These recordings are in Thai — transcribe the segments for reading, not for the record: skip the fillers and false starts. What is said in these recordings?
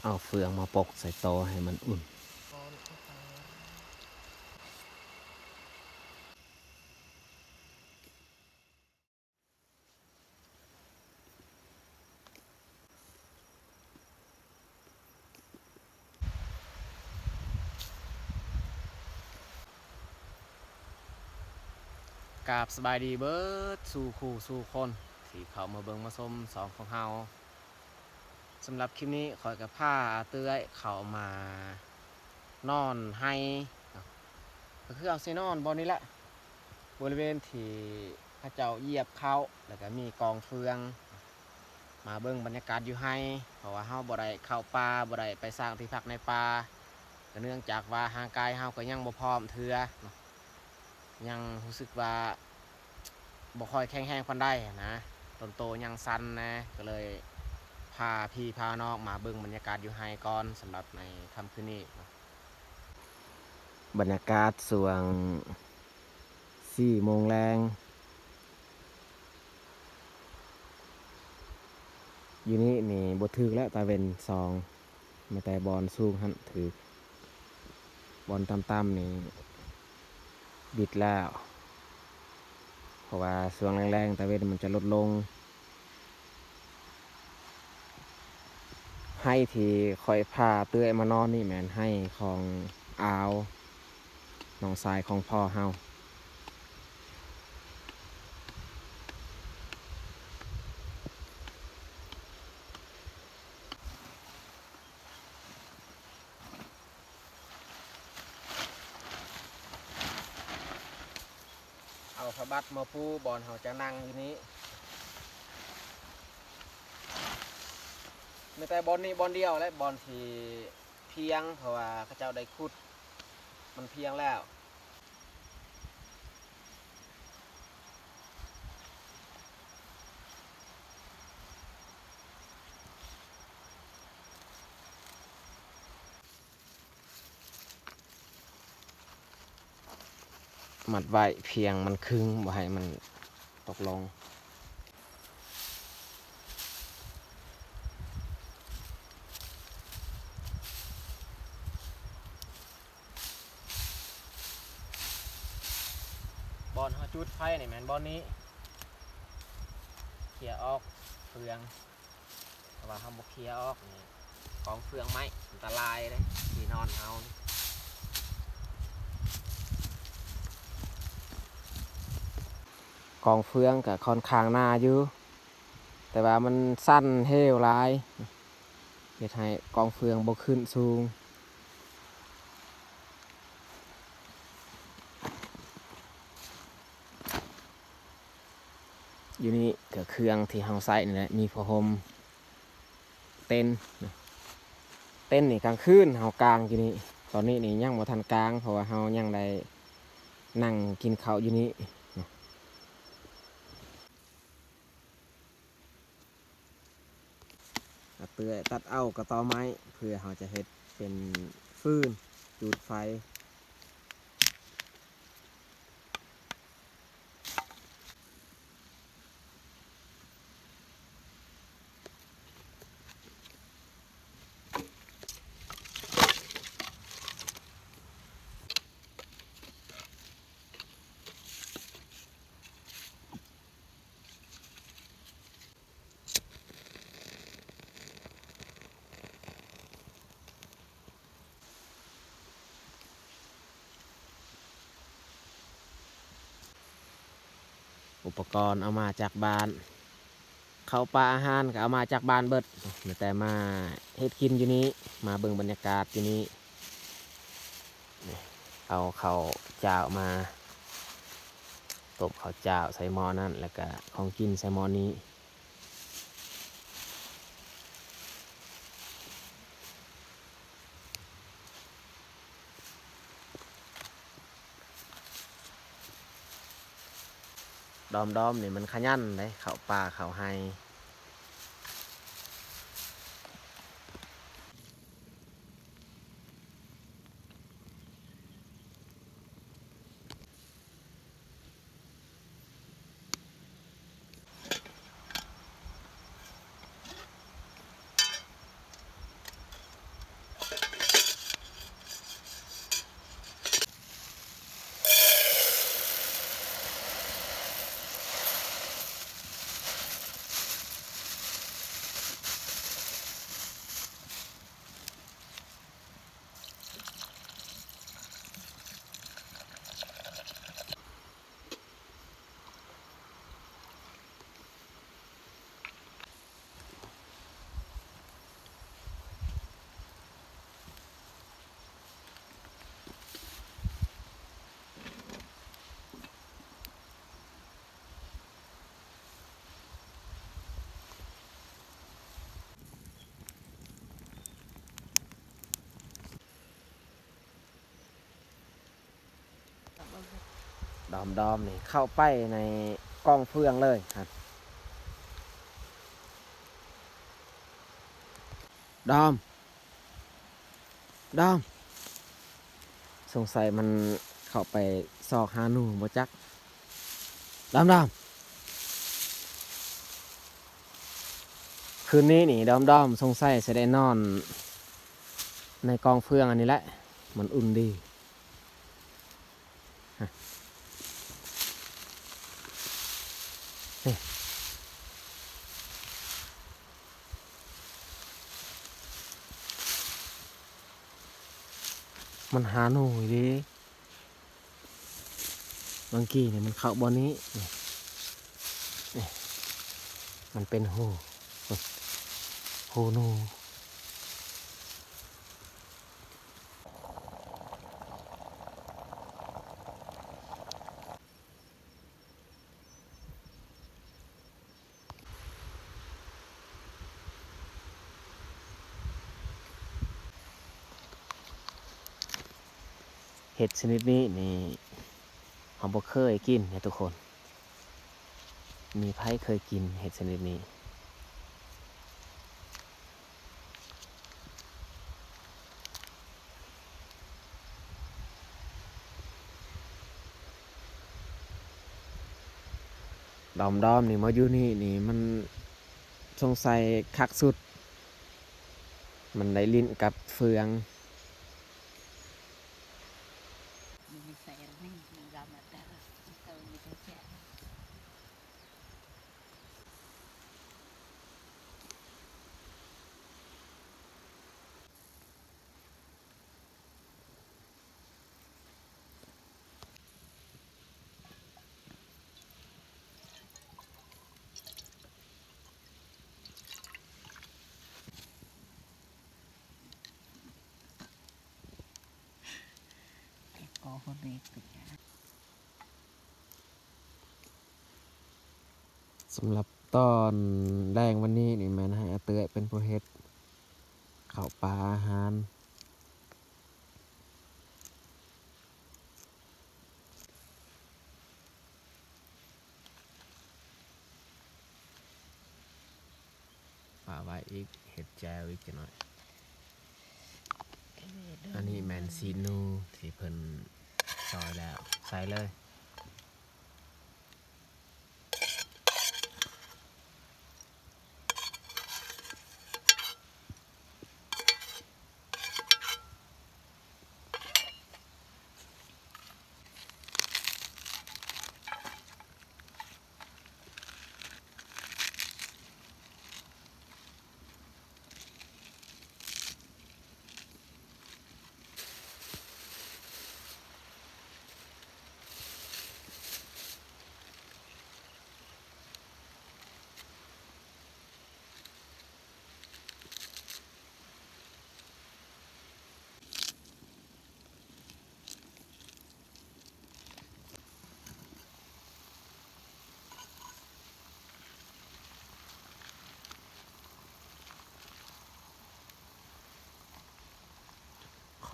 เอาเฟืองมาปกใส่โตให้มันอุ่นกราบสบายดีเบิร์ดสู่คู่สู่คนที่เขามาเบิ่งมาชมสองของเฮาสำหรับคลิปนี้ขอยกับผ้าเตื้อยเขามานอนให้ก็คือเอาเซนอนบนนี้แหละบริเวณที่พระเจ้าเหยียบเขาแล้วก็มีกองเฟืองมาเบิ่งบรรยากาศอยู่ให้เพราะว่าเฮาบ่ได้เข้าป่าบ่ได้ไปสร้างที่พักในป่าก็เนื่องจากว่าร่างกายเฮาก็ยังบ่พร้อมเทื่อยังรู้สึกว่าบ่ค่อยแข็งแรงปานใดนะต้นโตยังสั้นนะก็เลยพาพี่พาน้องมาเบิ่งบรรยากาศอยู่ไฮก่อนสำหรับในค่ำคืนนี้บรรยากาศสว่าง4 โมงแรงอยู่นี่บ่ถึกแล้วตาเวนซองมาแต่บอลสูงหันถือบอลต่ำๆนี่บิดแล้วเพราะว่าสว่างแรงๆตาเวนมันจะลดลงให้ที่คอยพาเตื้อยมานอนนี่แมนให้ของอาวน้องชายของพ่อเฮาเอาพระบัตรมาปูบอลเขาจะนั่งอยู่นี้ไม่แต่บอลนี้บอลเดียวและบอลที่เพียงเพราะว่าเขาเจ้าได้ขุดมันเพียงแล้วมัดไว้เพียงมันครึ่งบ่ให้มันตกลงบอลเขาจุดไฟนี่แมนบอลนี้เคลียร์ออกเฟืองแต่ว่าเขาบ่เคลียร์ออกนี่กองเฟืองไม้อันตรายเลยที่นอนเฮากองเฟืองกับค่อนข้างหน้าอยู่แต่ว่ามันสั้นเฮวร้ายเฮ็ดให้กองเฟืองบ่ขึ้นสูงอยู่นี่กับเครื่องที่เฮาใส่นี่แหละมีผ้าห่มเต็นนี่กลางคืนเฮากางอยู่นี่ตอนนี้นี่ยังบ่ทันกางเพราะว่าเฮายังได้นั่งกินข้าวอยู่นี่เตื้อยตัดเอากระตอไม้เพื่อเฮาจะเฮ็ดเป็นฟืนจุดไฟอุปกรณ์เอามาจากบ้านข้าวปลาอาหารก็เอามาจากบ้านเบิดแต่มาเฮ็ดกินอยู่นี้มาเบิ่งบรรยากาศอยู่นี้เอาข้าวเจ้ามาตบข้าวเจ้าใส่หม้อนั่นแล้วก็ของกินใส่หม้อนี้ดอมนี่มันขยันเลยข้าวปลาข้าวไฮ ดอมนี่เข้าไปในกองเฟืองเลยครับดอมสงสัยมันเข้าไปซอกหาหนูบ่จักดอมคืนนี้นี่ดอมสงสัยจะได้นอนในกองเฟืองอันนี้แหละมันอุ่นดีนี่มันหาหนูดีบางกี้เนี่ยมันเข้าบอนนี้นี่มันเป็นหูหนูเห็ดชนิดนี้นี่ผมบ่เคยกินเนี่ยทุกคนมีไผเคยกินเห็ดชนิดนี้ดอมนี่มาอยู่นี่มันสงสัยคักสุดมันได้ลิ้นกับเฟืองสำหรับตอนแรงวันนี้นี่แม่นให้อาเตยเป็นผู้เฮ็ดข้าวปลาอาหารปลาไว้อีกเห็ดแจวอีกจะหน่อยอันนี้แมนซีนูที่เพิ่นซอยแล้วใส่เลย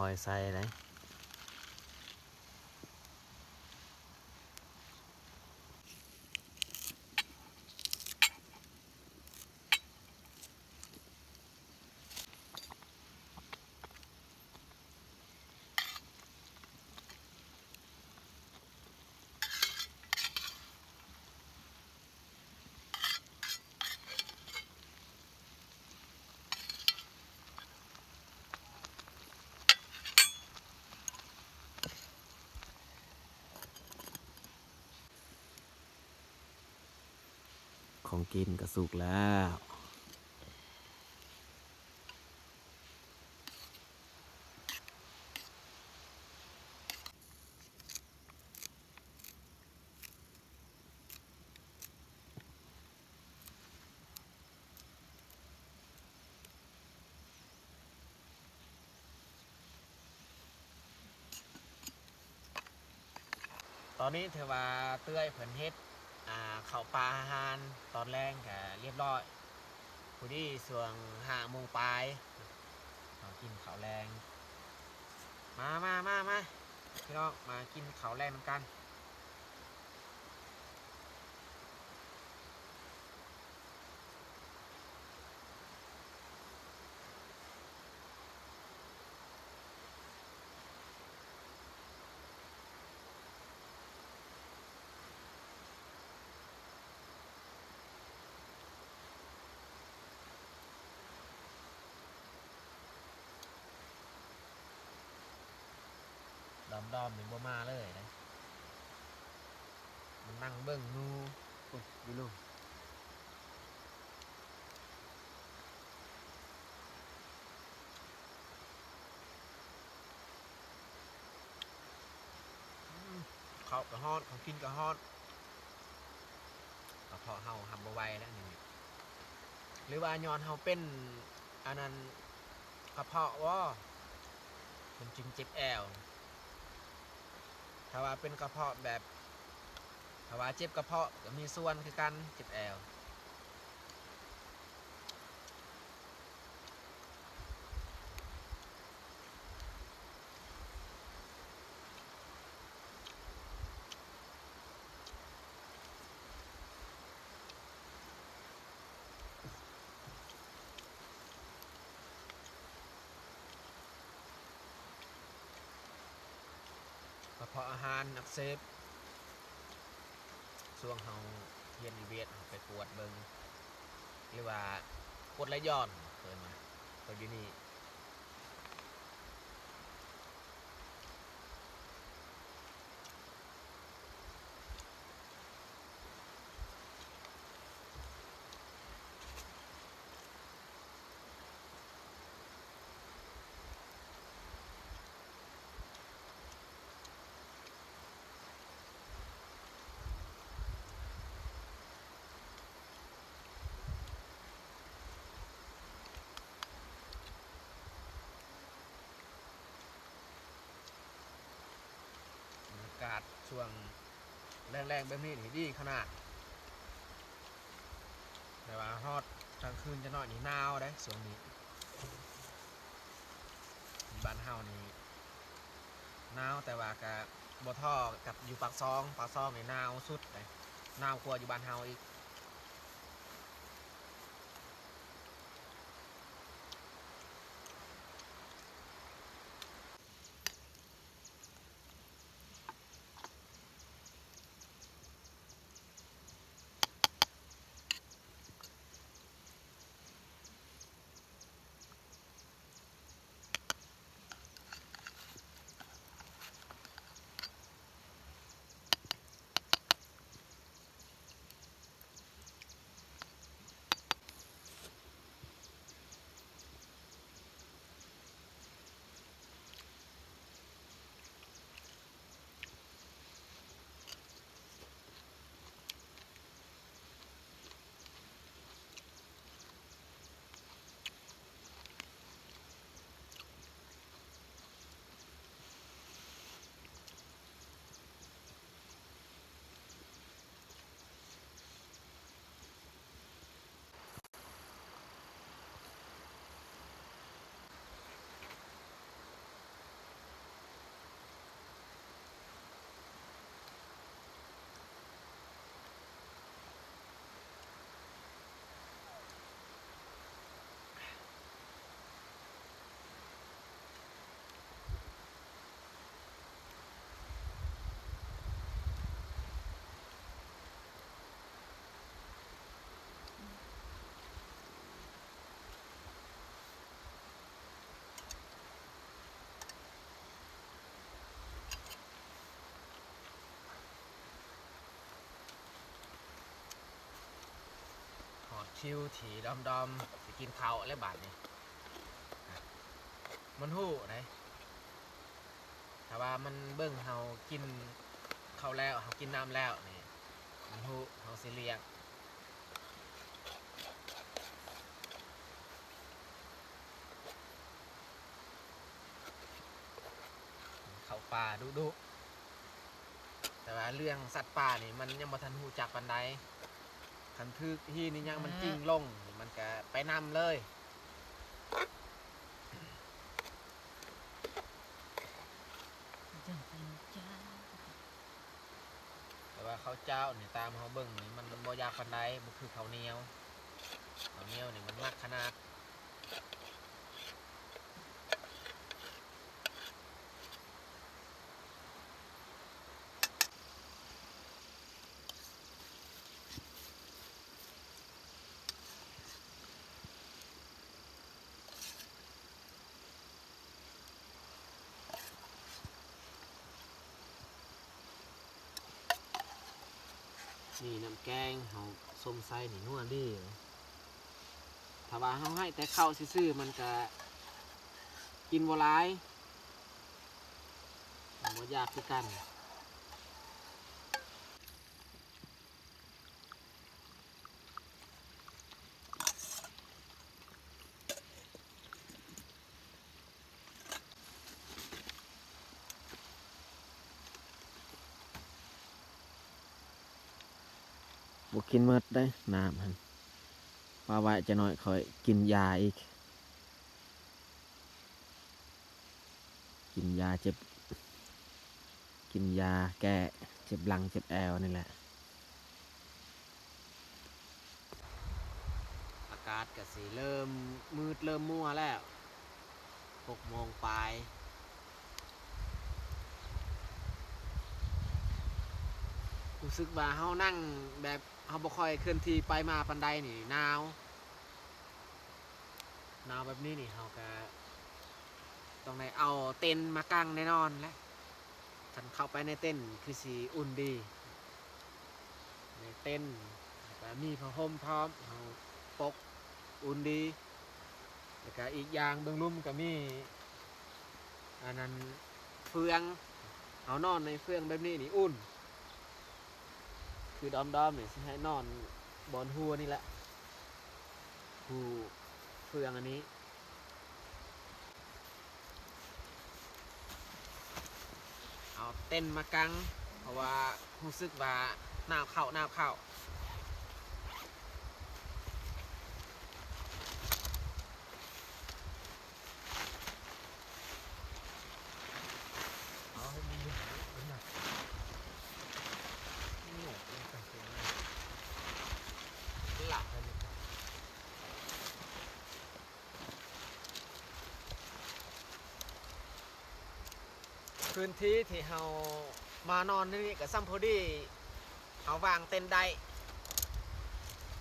คอยใส่เลยของกินก็สุกแล้วตอนนี้ถือว่าเตื้อยเพิ่นเฮ็ดข้าวปลาอาหารตอนแรกก็เรียบร้อยพอดีส่วง5 โมงปลายเรากินข้าวแรงมาพี่น้องมากินข้าวแรงนำกัน ดอมนี่บ่มาเลยนะมันนั่งเบิ่งนูปุ๊บอยู่ลูกเขากระฮอดของกินกระฮอดกระเพาะเฮาทำบ่ไหวแล้วนี่หรือว่าย้อนเฮาเป็นอันนั้นกระเพาะว่ามันจึงเจ็บแอวถ้าว่าเป็นกระเพาะแบบถ้าว่าเจ็บกระเพาะก็มีส่วนคือกันเจ็บแอวกระเพาะอาหารอักเสบช่วงเฮาเรียนเวียดไปปวดเบิ่งหรือว่ากดไหลย้อนเกินมาตัวอยู่นี่อากาศช่วงแรงๆแบบนี้นี่ดีขนาดแต่ว่าฮอดกลางคืนจะนอนนี่หนาวได้ช่วงนี้บ้านเฮานี่หนาวแต่ว่าก็บ่ท่อกับอยู่ปากซองนี่หนาวสุดเลยหนาวกว่าอยู่บ้านเฮาอีกฮอดชิวถีดอมๆสิกินข้าวและบาดนี่มันฮู้ได้ถ้าว่ามันเบิ่งเฮากินข้าวแล้วเฮากินน้ำแล้วนี่มันฮู้เฮาสิเรียกเข้าป่าดุแต่ว่าเรื่องสัตว์ป่านี่มันยังบ่ทันฮู้จักปานใดคันทึกที่นี่ยังมันกิ้งลงมันก็ไปนำเลยแต่ว่าข้าวเจ้านี่ตามเฮาเบิ่งนี่มันบ่ยากปานใดบ่คือข้าวเหนียวนี่มันมักขนาด นี่น้ำแกงเฮาส้มไส้นี่นัวดีถ้าว่าเฮาให้แต่ข้าวซื่อๆมันก็กินบ่หลายมันบ่ยากคือกันบ่กินหมดได้น้ำมันว่าไว้จะหน่อยค่อยกินยาอีกกินยาเจ็บกินยาแก้เจ็บหลังเจ็บแอวนี่แหละอากาศก็สิเริ่มมืดเริ่มมัวแล้ว6 โมงปลายรู้สึกว่าเฮานั่งแบบเฮาบ่ค่อยเคลื่อนที่ไปมาปานใดนี่หนาวแบบนี้นี่เฮาก็ต้องได้เอาเต็นท์มากางแน่นอนแหละคันเข้าไปในเต็นท์คือสิอุ่นดีในเต็นท์ก็มีผ้าห่มพร้อมเฮาปกอุ่นดีแล้วก็อีกอย่างเบื้องลุ่มก็มีอันนั้นเฟืองเอานอนในเฟืองแบบนี้นี่อุ่นคือดอมๆนี่สิให้นอนบนหัวนี่แหละหูเฟืองอันนี้เอาเต้นมากังเพราะว่ารู้สึกว่าหนาวเข้าเอาให้มันดูเป็นหนักหนุกเลยแต่เสียงหลับเลยพื้นที่ที่เฮามานอนนี่กับซัมพอดีเฮาวางเต็นท์ได้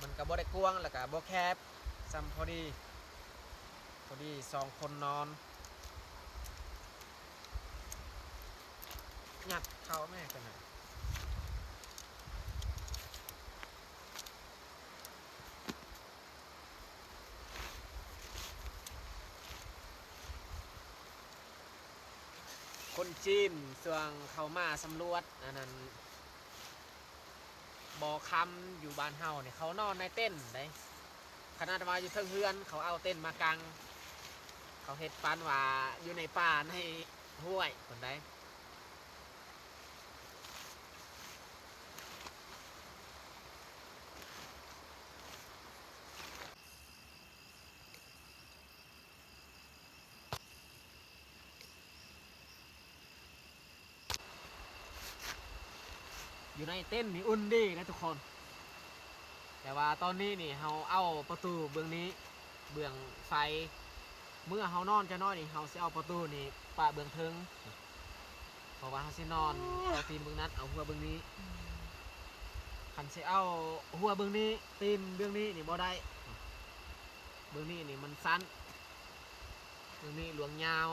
มันก็บ่ได้กว้างแล้วก็บ่แคบซัมพอดี2 คนนอนหยัดเข้าแม่กันนะคนจีนส่วงเขามาสำรวจอันนั้นบ่อคำอยู่บ้านเฮาเนี่ยเขานอนในเต้นได้ขนาดว่าอยู่เทิงเฮือนเขาเอาเต้นมากางเขาเฮ็ดปานว่าอยู่ในป่าในห้วยคนใดอยู่ในเต้นนี่อุ่นดีนะทุกคนแต่ว่าตอนนี้นี่เฮาเอาประตูเบื้องนี้เบื้องไฟเมื่อเฮานอนจะนอนนี่เฮาสิเอาประตูนี่ปะเบื้องเทิงเพราะว่าเฮาสินอนเอาตีนเบื้องนั้นเอาหัวเบื้องนี้คันสิเอาหัวเบื้องนี้ตีนเบื้องนี้นี่บ่ได้เบื้องนี้นี่มันสั้นเบื้องนี้หลวงยาว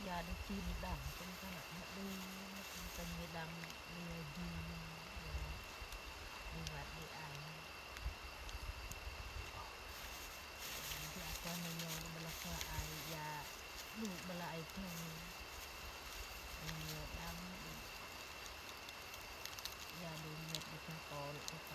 อย่าได้กินดังเป็นขนาดนี้ดูเป็นมีดังเรียดีมีวัดดีไอที่อาจารย์นายงบลาคาไอยาลูกบลาไอเพื่อนมีดำยาดูเม็ดดิฉันโตหรือโต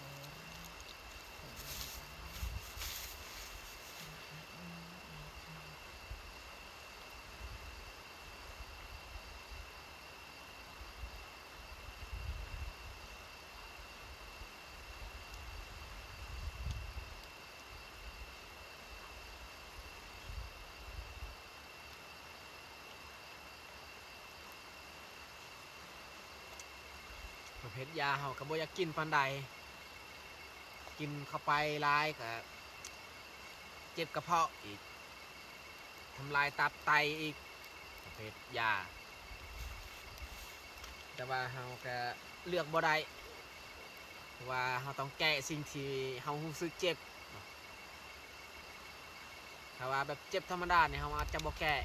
ประเภทยาเฮาก็บ่อยากกินปานใดกินเข้าไปหลายก็ เจ็บกระเพาะอีกทำลายตับไตอีกประเภทยาแต่ว่าเราก็เลือกบ่ได้ว่าเราต้องแก้สิ่งที่เรารู้สึกเจ็บถ้าว่าแบบเจ็บธรรมดาเนี่ยเราอาจจะบ่แก้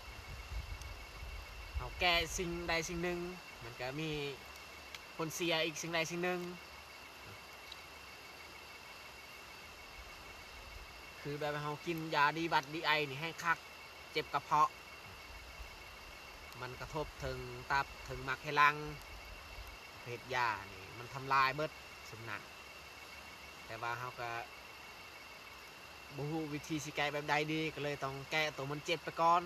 เราแก้สิ่งใดสิ่งหนึ่งมันก็มีผลเสียอีกสิ่งใดสิ่งหนึ่งคือแบบเรากินยาดีบัดดีไอนี่ให้คักเจ็บกระเพาะมันกระทบถึงตับถึงมักให้ลังเพศยานี่มันทำลายเบิดสมนันแต่ว่าเราก็บ่ฮู้วิธีสิแก้แบบใดดีก็เลยต้องแก้ตัวมันเจ็บไปก่อน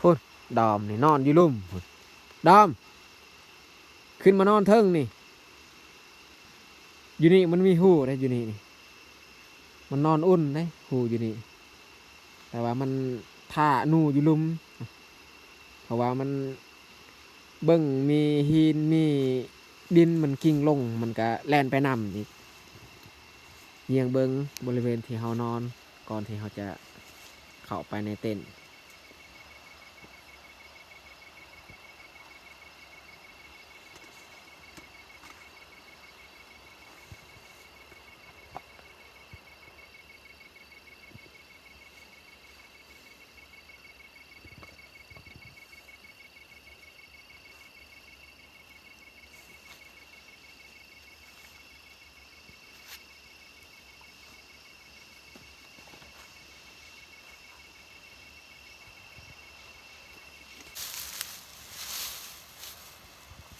พุ่นดอมนี่นอนอยู่ลุ่มพุ่นดอมขึ้นมานอนเทิงนี่อยู่นี่มันมีหูได้อยู่นี่นี่มันนอนอุ่นได้หูอยู่นี่แต่ว่ามันท่าหนูอยู่ลุ่มเพราะว่ามันเบิ่งมีหินมีดินมันกิ่งลงมันก็แล่นไปนำอีกเยียงเบิ่งบริเวณที่เฮานอนก่อนที่เฮาจะเข้าไปในเต็นท์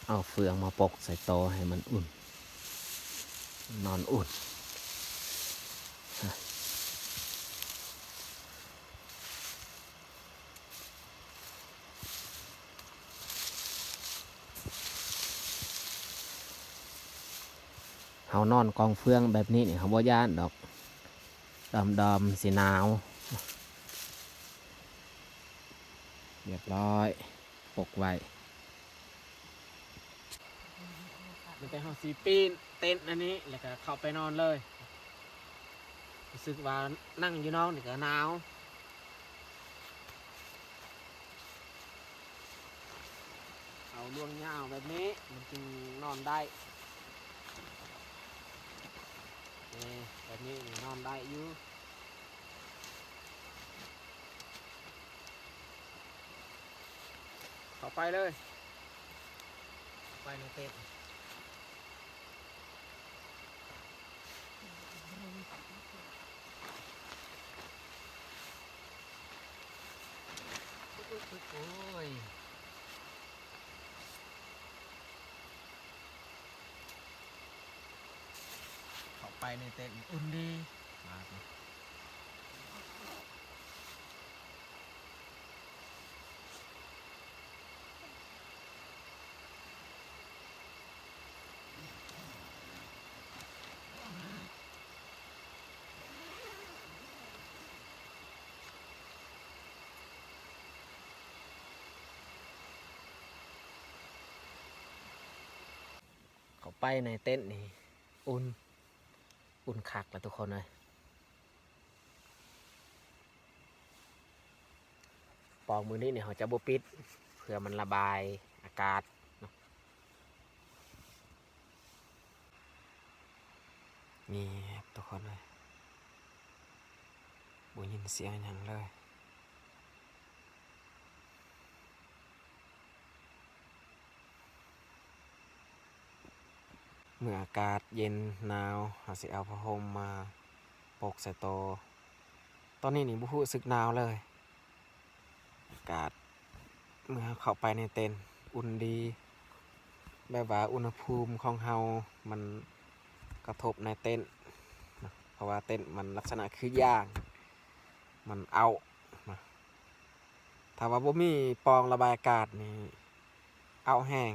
เอาเฟืองมาปกใส่โตให้มันอุ่นนอนอุ่นเฮานอนกองเฟืองแบบนี้เนี่ยเขาบ่ย่านดอกดอมสีหนาวเรียบร้อยปกไว้มันจะเฮาสีปีนเต็นท์อันนี้แล้วก็เข้าไปนอนเลยรู้สึกว่านั่งอยู่นอกนี่ก็หนาวเอาลวงยาวแบบนี้มันจึงนอนได้แบบนี้นอนได้อยู่เข้าไปเลยไปในเต็นท์โอ้ยเข้าไปในเต็นท์อุ่นดีมากเลยเข้าไปในเต็นท์นี่อุ่นคักแล้วทุกคนเลยปองมือนี้เนี่ยเขาจะบ่ปิดเพื่อมันระบายอากาศเนาะนี่ทุกคนเลยบ่ยินเสียงอย่างเลยเมื่ออากาศเย็นหนาวเราสิเอาผ้าห่มมาปกใส่โตตอนนี้นี่บ่รู้สึกหนาวเลยอากาศเมื่อเข้าไปในเต็นท์อุ่นดีแบบว่าอุณหภูมิของเฮามันกระทบในเต็นท์เพราะว่าเต็นท์มันลักษณะคือย่างมันเอาถ้าว่าบ่มีปองระบายอากาศนี่เอาแห้ง